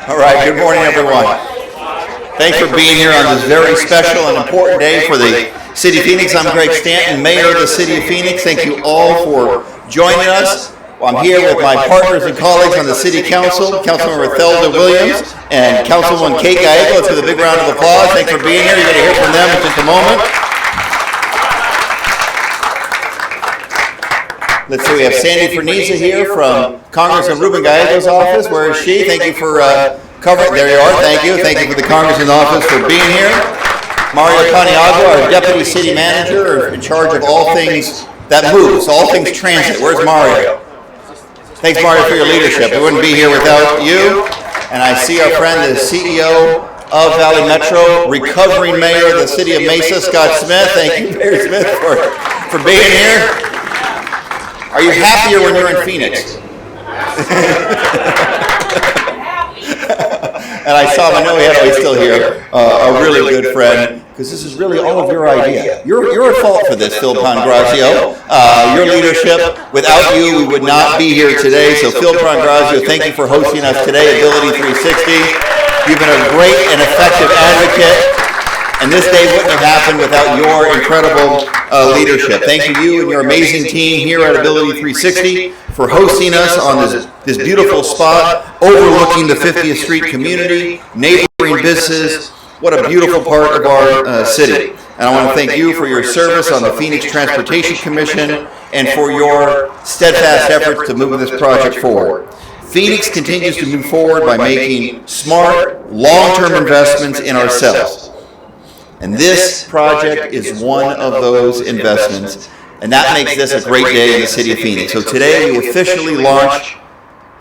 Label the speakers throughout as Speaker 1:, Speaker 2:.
Speaker 1: All right, good morning, everyone. Thanks for being here on this very special and important day for the City of Phoenix. I'm Greg Stanton, Mayor of the City of Phoenix. Thank you all for joining us. I'm here with my partners and colleagues on the City Council, Councilmember Thelda Williams and Councilwoman Kate Gallego. Let's give a big round of applause. Thanks for being here. You're going to hear from them in just a moment. Let's see, we have Sandy Ferniza here from Congressman Ruben Gallego's office. Where is she? Thank you for covering. There you are. Thank you. Thank you for the Congressman's office for being here. Mario Paniagua, our Deputy City Manager, in charge of all things that moves, all things transit. Where's Mario? Thanks, Mario, for your leadership. We wouldn't be here without you. And I see our friend, the CEO of Valley Metro, recovering mayor of the city of Mesa, Scott Smith. Thank you, Mayor Smith, for being here. Are you happier when you're in Phoenix? And I saw him, I know he's still here, a really good friend, because this is really all of your idea. You're at fault for this, Phil Pangrazio. Your leadership, without you, we would not be here today. So Phil Pangrazio, thank you for hosting us today, Ability 360. You've been a great and effective advocate. And this day wouldn't have happened without your incredible leadership. Thank you and your amazing team here at Ability 360 for hosting us on this beautiful spot overlooking the 50th Street community, neighboring businesses. What a beautiful part of our city. And I want to thank you for your service on the Phoenix Transportation Commission and for your steadfast efforts to move this project forward. Phoenix continues to move forward by making smart, long-term investments in ourselves. And this project is one of those investments, and that makes this a great day in the city of Phoenix. So today we officially launch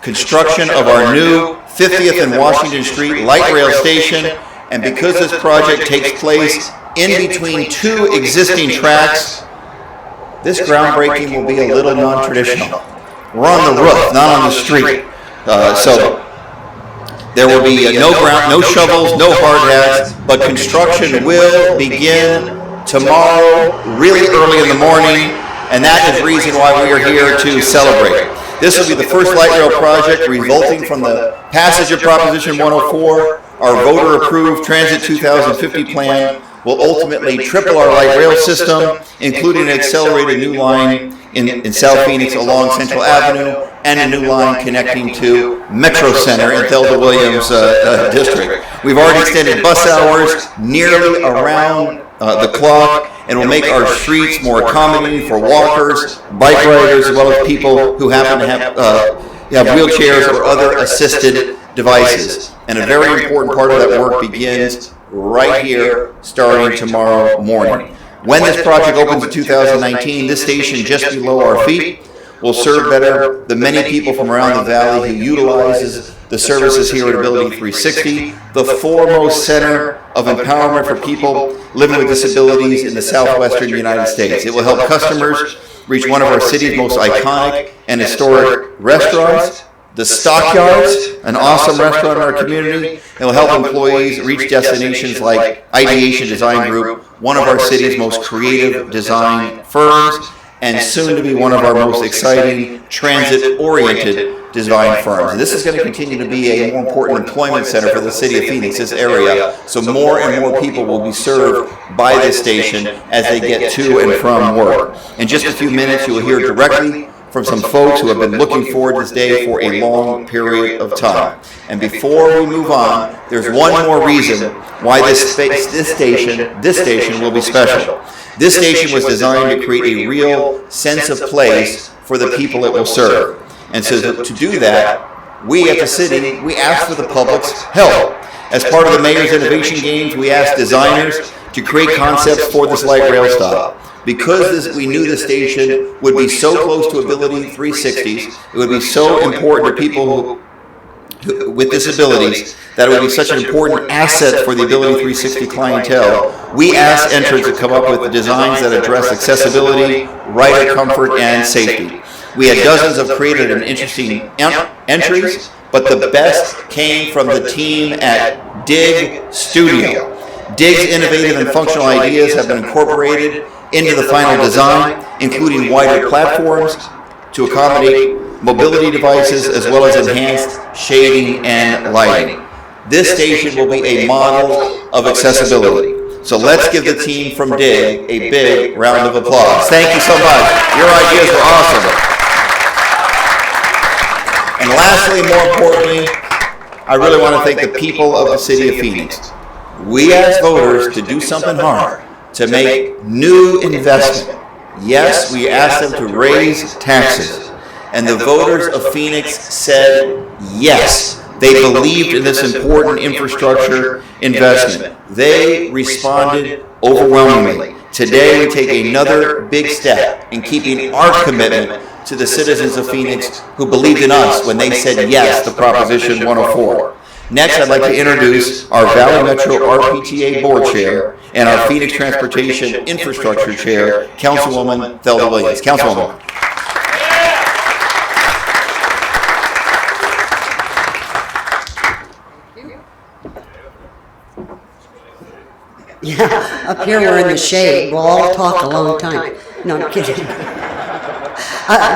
Speaker 1: construction of our new 50th and Washington Street light rail station, and because this project takes place in between two existing tracks, this groundbreaking will be a little non-traditional. We're on the roof, not on the street. So there will be no shovels, no hard hats, but construction will begin tomorrow, really early in the morning, and that is the reason why we are here to celebrate. This will be the first light rail project resulting from the passage of Proposition 104. Our voter-approved Transit 2050 plan will ultimately triple our light rail system, including an accelerated new line in South Phoenix along Central Avenue, and a new line connecting to Metro Center in Thelda Williams district. We've already extended bus hours nearly around the clock, and will make our streets more accommodating for walkers, bike riders, as well as people who happen to have wheelchairs or other assisted devices. And a very important part of that work begins right here, starting tomorrow morning. When this project opens in 2019, this station just below our feet will serve better the many people from around the valley who utilizes the services here at Ability 360, the foremost center of empowerment for people living with disabilities in the southwestern United States. It will help customers reach one of our city's most iconic and historic restaurants, the Stockyards, an awesome restaurant in our community. It will help employees reach destinations like Ideation Design Group, one of our city's most creative design firms, and soon to be one of our most exciting transit-oriented design firms. And this is going to continue to be a more important employment center for the city of Phoenix, this area, so more and more people will be served by this station as they get to and from work. In just a few minutes, you will hear directly from some folks who have been looking forward to this day for a long period of time. And before we move on, there's one more reason why this station will be special. This station was designed to create a real sense of place for the people it will serve. And so to do that, we at the city, we asked for the public's help. As part of the Mayor's Innovation Games, we asked designers to create concepts for this light rail stop. Because we knew the station would be so close to Ability 360s, it would be so important to people with disabilities, that it would be such an important asset for the Ability 360 clientele. We asked entrants to come up with the designs that address accessibility, rider comfort, and safety. We had dozens of creative and interesting entries, but the best came from the team at Dig Studio. Dig's innovative and functional ideas have been incorporated into the final design, including wider platforms to accommodate mobility devices as well as enhanced shading and lighting. this station will be a model of accessibility. So let's give the team from DIG a big round of applause. Thank you so much. Your ideas were awesome. And lastly, more importantly, I really want to thank the people of the city of Phoenix. We asked voters to do something hard, to make new investment. Yes, we asked them to raise taxes. And the voters of Phoenix said yes. They believed in this important infrastructure investment. They responded overwhelmingly. Today, we take another big step in keeping our commitment to the citizens of Phoenix who believed in us when they said yes to Proposition 104. Next, I'd like to introduce our Valley Metro RPTA Board Chair and our Phoenix Transportation Infrastructure Chair, Councilwoman Thelda Williams. Councilwoman.
Speaker 2: Yeah, up here we're in the shade. We'll all talk a long time. No, I'm kidding.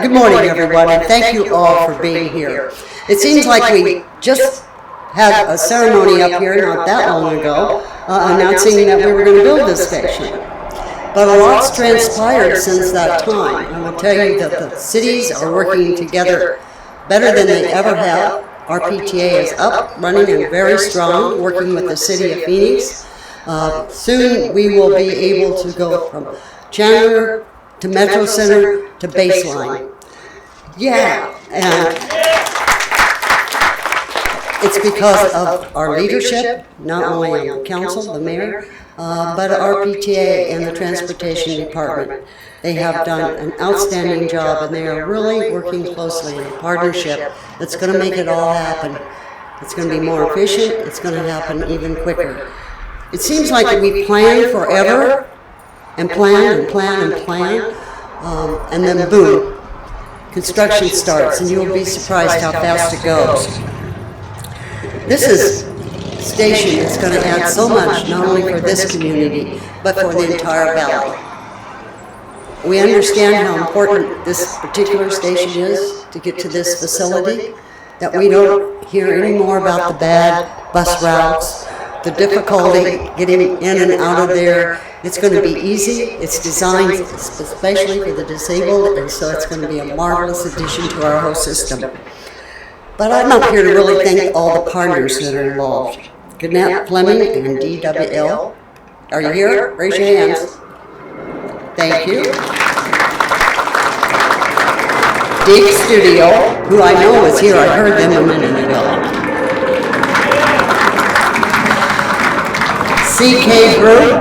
Speaker 2: Good morning, everyone, and thank you all for being here. It seems like we just had a ceremony up here not that long ago announcing that we were going to build this station. But a lot's transpired since that time. I will tell you that the cities are working together better than they ever have. RPTA is up, running, and very strong, working with the city of Phoenix. Soon we will be able to go from Chandler to Metro Center to Baseline. Yeah, and it's because of our leadership, not only on the council, the mayor, but RPTA and the transportation department. They have done an outstanding job, and they are really working closely in a partnership that's going to make it all happen. It's going to be more efficient. It's going to happen even quicker. It seems like we plan forever, and plan and plan and plan, and then boom, construction starts, and you'll be surprised how fast it goes. This is a station that's going to add so much, not only for this community, but for the entire valley. We understand how important this particular station is to get to this facility, that we don't hear any more about the bad bus routes, the difficulty getting in and out of there. It's going to be easy. It's designed especially for the disabled, and so it's going to be a marvelous addition to our whole system. But I'm up here to really thank all the partners that are involved. Gannett Fleming and DWL. Are you here? Raise your hands. Thank you. Dig Studio, who I know is here. I heard them a minute ago. CK Group,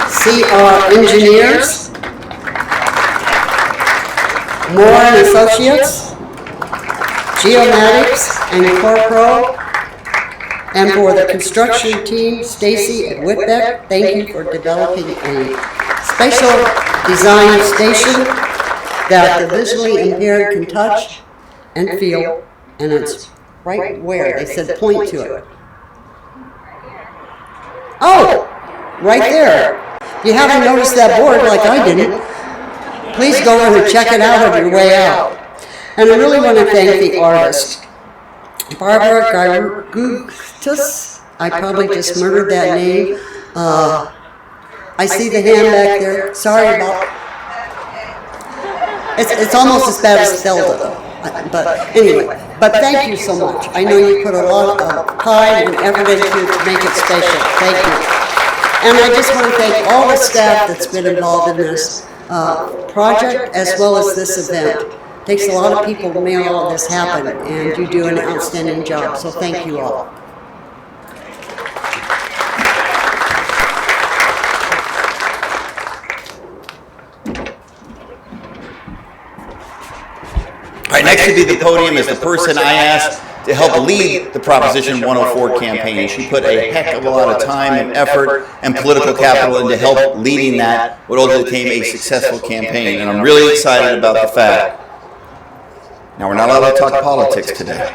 Speaker 2: CR Engineers, Moore and Associates, Geomatics and Corpro, and for the construction team, Stacy and Whitbeck, thank you for developing a special design station that the visually impaired can touch and feel, and it's right where? They said point to it. Oh, right there. If you haven't noticed that board like I didn't, please go over and check it out on your way out. And I really want to thank the artist, Barbara Gargutus. I probably just murdered that name. I see the hand back there. Sorry about it. It's almost as bad as Thelda. But anyway, but thank you so much. I know you put a lot of time and effort into it to make it special. Thank you. And I just want to thank all the staff that's been involved in this project as well as this event. It takes a lot of people to make all of this happen, and you do an outstanding job. So thank you all.
Speaker 1: All right, next to be the podium is the person I asked to help lead the Proposition 104 campaign. She put a heck of a lot of time and effort and political capital into help leading that, what ultimately became a successful campaign. And I'm really excited about the fact. Now, we're not allowed to talk politics today.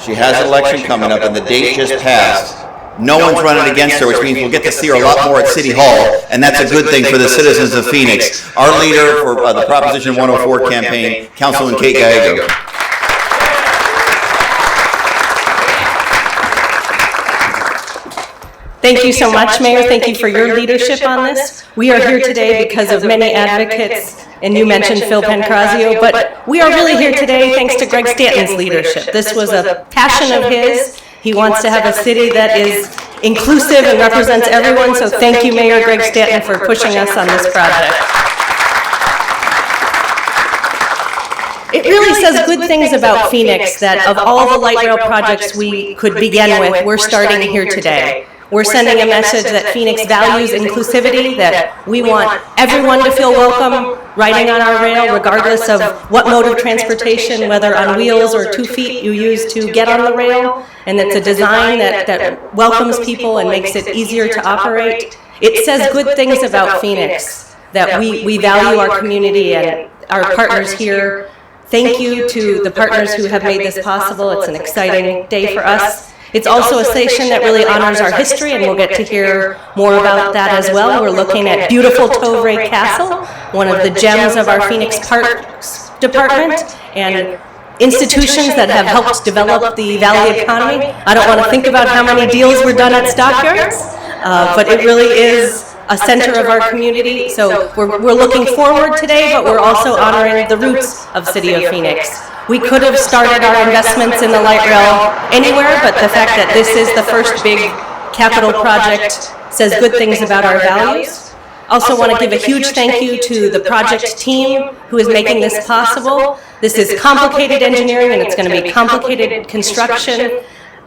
Speaker 1: She has an election coming up, and the date just passed No one's running against her, which means we'll get to see her a lot more at City Hall, and that's a good thing for the citizens of Phoenix. Our leader for the Proposition 104 campaign, Councilman Kate Gallego.
Speaker 3: Thank you so much, Mayor. Thank you for your leadership on this. We are here today because of many advocates, and you mentioned Phil Pancrazio, but we are really here today thanks to Greg Stanton's leadership. This was a passion of his. He wants to have a city that is inclusive and represents everyone, so thank you, Mayor Greg Stanton, for pushing us on this project. It really says good things about Phoenix that of all the light rail projects we could begin with, we're starting here today. We're sending a message that Phoenix values inclusivity, that we want everyone to feel welcome riding on our rail, regardless of what mode of transportation, whether on wheels or 2 feet you use to get on the rail, and it's a design that welcomes people and makes it easier to operate. It says good things about Phoenix, that we value our community and our partners here. Thank you to the partners who have made this possible. It's an exciting day for us. It's also a station that really honors our history, and we'll get to hear more about that as well. We're looking at beautiful Tovray Castle, one of the gems of our Phoenix Parks Department, and institutions that have helped develop the Valley economy. I don't want to think about how many deals were done at Stockyards, but it really is a center of our community. So we're looking forward today, but we're also honoring the roots of City of Phoenix. We could have started our investments in the light rail anywhere, but the fact that this is the first big capital project says good things about our values. Also want to give a huge thank you to the project team who is making this possible. This is complicated engineering, and it's going to be complicated construction.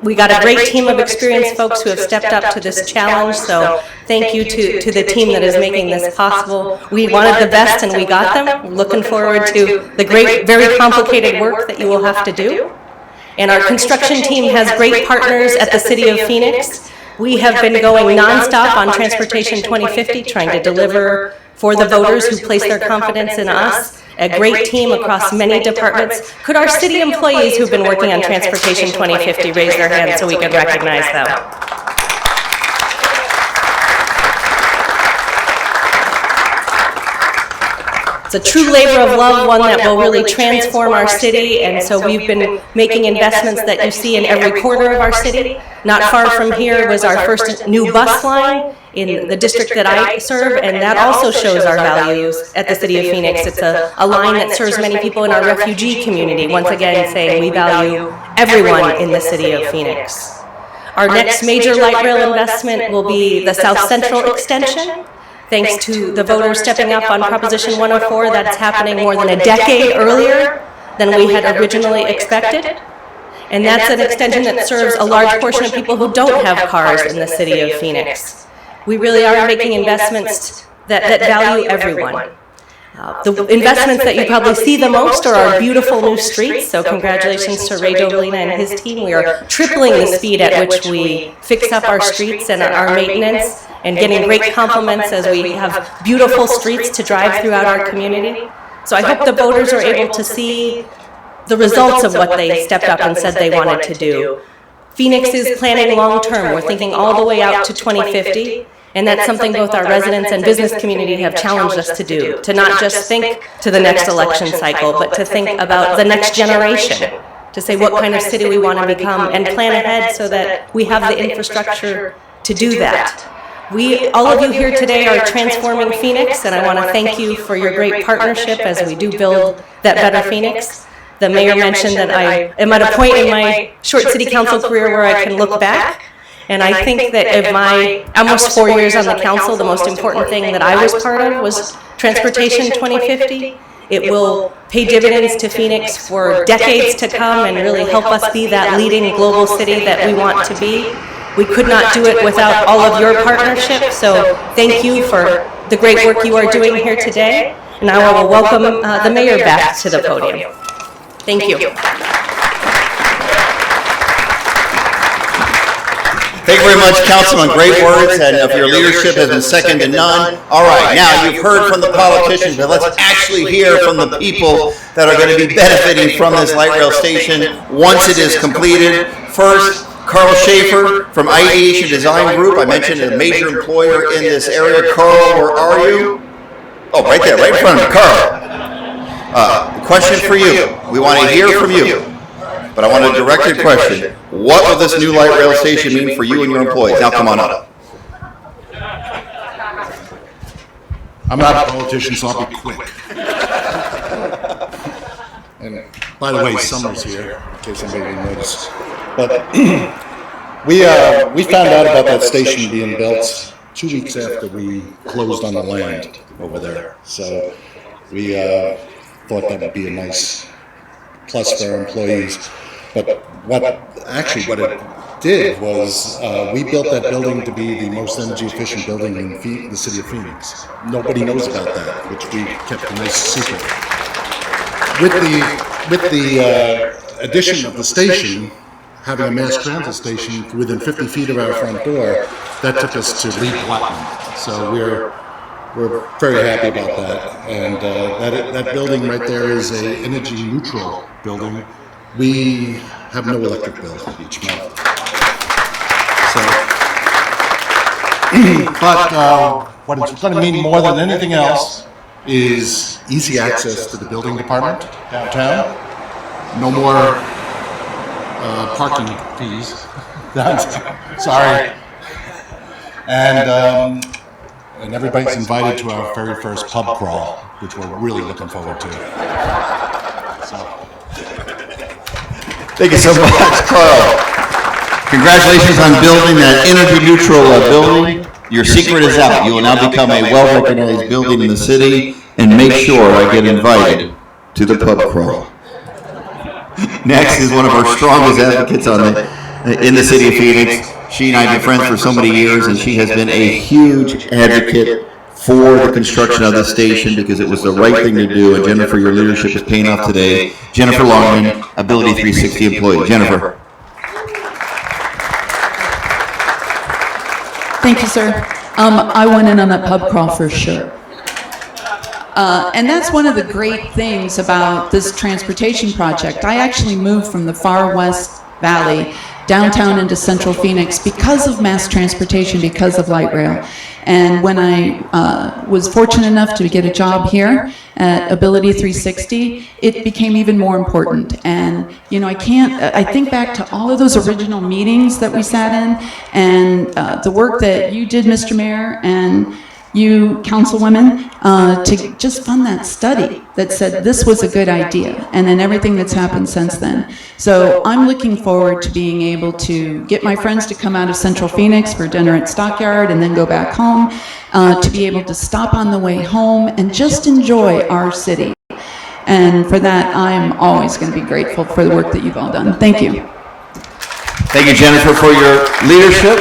Speaker 3: We got a great team of experienced folks who have stepped up to this challenge, so thank you to the team that is making this possible. We wanted the best and we got them. We're looking forward to the great, very complicated work that you will have to do. And our construction team has great partners at the City of Phoenix. We have been going nonstop on Transportation 2050, trying to deliver for the voters who place their confidence in us. A great team across many departments. Could our city employees who've been working on Transportation 2050 raise their hands so we can recognize them? It's a true labor of love, one that will really transform our city, and so we've been making investments that you see in every corner of our city. Not far from here was our first new bus line in the district that I serve, and that also shows our values at the City of Phoenix. It's a line that serves many people in our refugee community, once again saying we value everyone in the City of Phoenix. Our next major light rail investment will be the South Central Extension. Thanks to the voters stepping up on Proposition 104, that's happening more than a decade earlier than we had originally expected. And that's an extension that serves a large portion of people who don't have cars in the City of Phoenix. We really are making investments that value everyone. The investments that you probably see the most are our beautiful new streets, so congratulations to Ray Dovalina and his team. We are tripling the speed at which we fix up our streets and our maintenance, and getting great compliments as we have beautiful streets to drive throughout our community. So I hope the voters are able to see the results of what they stepped up and said they wanted to do. Phoenix is planning long-term. We're thinking all the way out to 2050, and that's something both our residents and business community have challenged us to do, to not just think to the next election cycle, but to think about the next generation, to say what kind of city we want to become and plan ahead so that we have the infrastructure to do that. All of you here today are transforming Phoenix, and I want to thank you for your great partnership as we do build that better Phoenix. The mayor mentioned that I am at a point in my short city council career where I can look back, and I think that in my almost 4 years on the council, the most important thing that I was part of was Transportation 2050. It will pay dividends to Phoenix for decades to come and really help us be that leading global city that we want to be. We could not do it without all of your partnership, so thank you for the great work you are doing here today. And I will welcome the mayor back to the podium. Thank you.
Speaker 1: Thank you very much, Councilman. Great words, and if your leadership has been second to none. All right, now you've heard from the politicians, but let's actually hear from the people that are going to be benefiting from this light rail station once it is completed. First, Carl Schaefer from Ideation Design Group. I mentioned a major employer in this area. Carl, where are you? Oh, right there, right in front of me. Carl, question for you. We want to hear from you. But I want a directed question. What will this new light rail station mean for you and your employees? Now come on up.
Speaker 4: I'm not a politician, so I'll be quick. And by the way, Summer's here, in case anybody didn't notice. But we found out about that station being built 2 weeks after we closed on the land over there. So we thought that would be a nice plus for our employees. But what it did was we built that building to be the most energy efficient building in the city of Phoenix. Nobody knows about that, which we kept a nice secret. With the addition of the station, having a mass transit station within 50 feet of our front door, that took us to LEED Platinum. So we're very happy about that. And that building right there is a energy neutral building. We have no electric bill each month. So, but what it's going to mean more than anything else is easy access to the building department downtown. No more parking fees. Sorry. And everybody's invited to our very first pub crawl, which we're really looking forward to. So.
Speaker 1: Thank you so much, Carl. Congratulations on building that energy neutral building. Your secret is out. You will now become a well-recognized building in the city, and make sure I get invited to the pub crawl. Next is one of our strongest advocates in the city of Phoenix. She and I have been friends for so many years, and she has been a huge advocate for the construction of the station because it was the right thing to do, and Jennifer, your leadership is paying off today. Jennifer Longman, Ability 360 employee. Jennifer.
Speaker 5: Thank you, sir. I went in on that pub crawl for sure. And that's one of the great things about this transportation project. I actually moved from the far west valley downtown into central Phoenix because of mass transportation, because of light rail. And when I was fortunate enough to get a job here at Ability 360, it became even more important. And, you know, I think back to all of those original meetings that we sat in and the work that you did, Mr. Mayor, and you councilwomen, to just fund that study that said this was a good idea, and then everything that's happened since then. So I'm looking forward to being able to get my friends to come out of Central Phoenix for dinner at Stockyard and then go back home, to be able to stop on the way home and just enjoy our city. And for that, I'm always going to be grateful for the work that you've all done. Thank you.
Speaker 1: Thank you, Jennifer, for your leadership.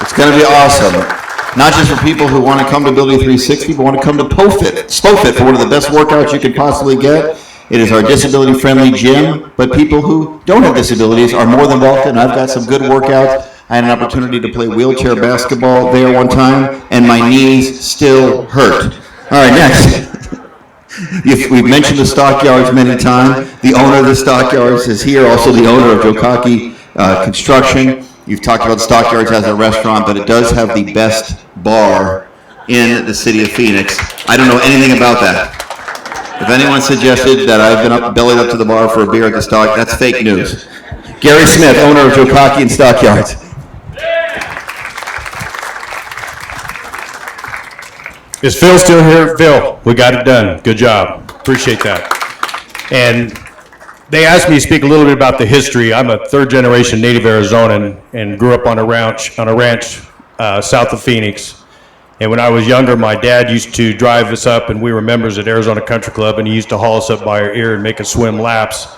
Speaker 1: It's going to be awesome. Not just for people who want to come to Ability 360, but want to come to SPOFIT for one of the best workouts you could possibly get. It is our disability-friendly gym, but people who don't have disabilities are more than welcome. I've got some good workouts. I had an opportunity to play wheelchair basketball there one time, and my knees still hurt. All right, next. We've mentioned the Stockyards many times. The owner of the Stockyards is here, also the owner of Jokaki Construction. You've talked about Stockyards as a restaurant, but it does have the best bar in the city of Phoenix. I don't know anything about that. If anyone suggested that I've been bellied up to the bar for a beer at the Stock, that's fake news. Gary Smith, owner of Jokaki and Stockyards.
Speaker 6: Is Phil still here? Phil, we got it done. Good job. Appreciate that. And they asked me to speak a little bit about the history. I'm a third-generation native Arizonan and grew up on a ranch south of Phoenix. And when I was younger, my dad used to drive us up, and we were members at Arizona Country Club, and he used to haul us up by our ear and make us swim laps.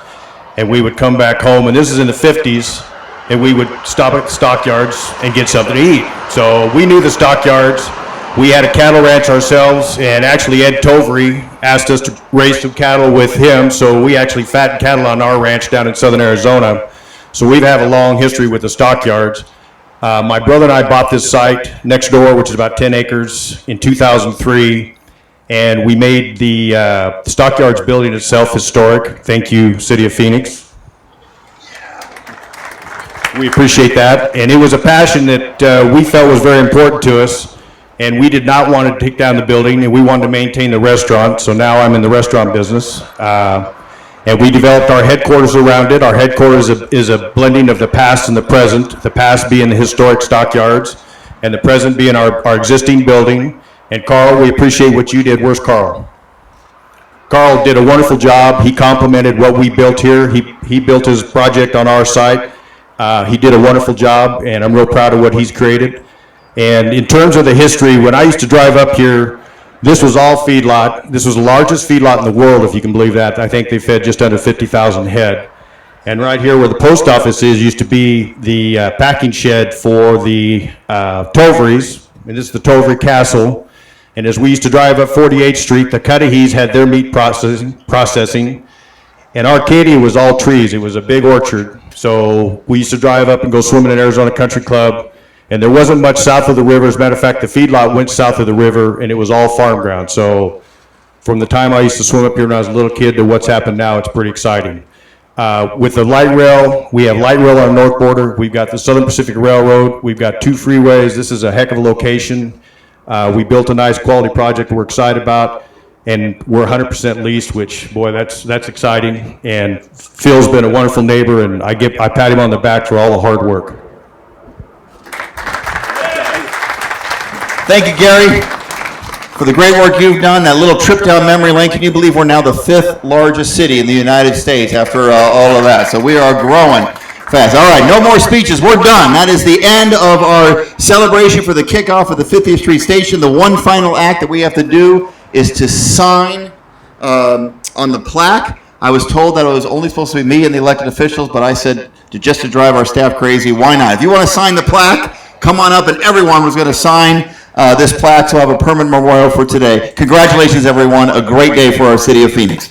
Speaker 6: And we would come back home, and this is in the 50s, and we would stop at the Stockyards and get something to eat. So we knew the Stockyards. We had a cattle ranch ourselves, and actually Ed Tovery asked us to raise some cattle with him, so we actually fattened cattle on our ranch down in southern Arizona. So we've had a long history with the Stockyards. My brother and I bought this site next door, which is about 10 acres, in 2003, and we made the Stockyards building itself historic. Thank you, City of Phoenix. We appreciate that. And it was a passion that we felt was very important to us. And we did not want to take down the building, and we wanted to maintain the restaurant. So now I'm in the restaurant business. And we developed our headquarters around it. Our headquarters is a blending of the past and the present, the past being the historic stockyards, and the present being our existing building. And Carl, we appreciate what you did. Where's Carl? Carl did a wonderful job. He complimented what we built here. He built his project on our site. He did a wonderful job, and I'm real proud of what he's created. And in terms of the history, when I used to drive up here, this was all feedlot. This was the largest feedlot in the world, if you can believe that. I think they fed just under 50,000 head. And right here where the post office is used to be the packing shed for the Toveries, and this is the Tovery Castle. And as we used to drive up 48th Street, the Cudahy's had their meat processing, and Arcadia was all trees. It was a big orchard. So we used to drive up and go swimming at Arizona Country Club, and there wasn't much south of the river. As a matter of fact, the feedlot went south of the river, and it was all farm ground. So from the time I used to swim up here when I was a little kid to what's happened now, it's pretty exciting. With the light rail, we have light rail on our north border. We've got the Southern Pacific Railroad. We've got 2 freeways. This is a heck of a location. We built a nice quality project we're excited about, and we're 100% leased, which, boy, that's exciting. And Phil's been a wonderful neighbor, and I pat him on the back for all the hard work.
Speaker 1: Thank you, Gary, for the great work you've done. That little trip down memory lane. Can you believe we're now the 5th largest city in the United States after all of that? So we are growing fast. All right, no more speeches. We're done. That is the end of our celebration for the kickoff of the 50th Street Station. The one final act that we have to do is to sign on the plaque. I was told that it was only supposed to be me and the elected officials, but I said just to drive our staff crazy, why not? If you want to sign the plaque, come on up, and everyone was going to sign this plaque, so I have a permanent memorial for today. Congratulations, everyone. A great day for our city of Phoenix.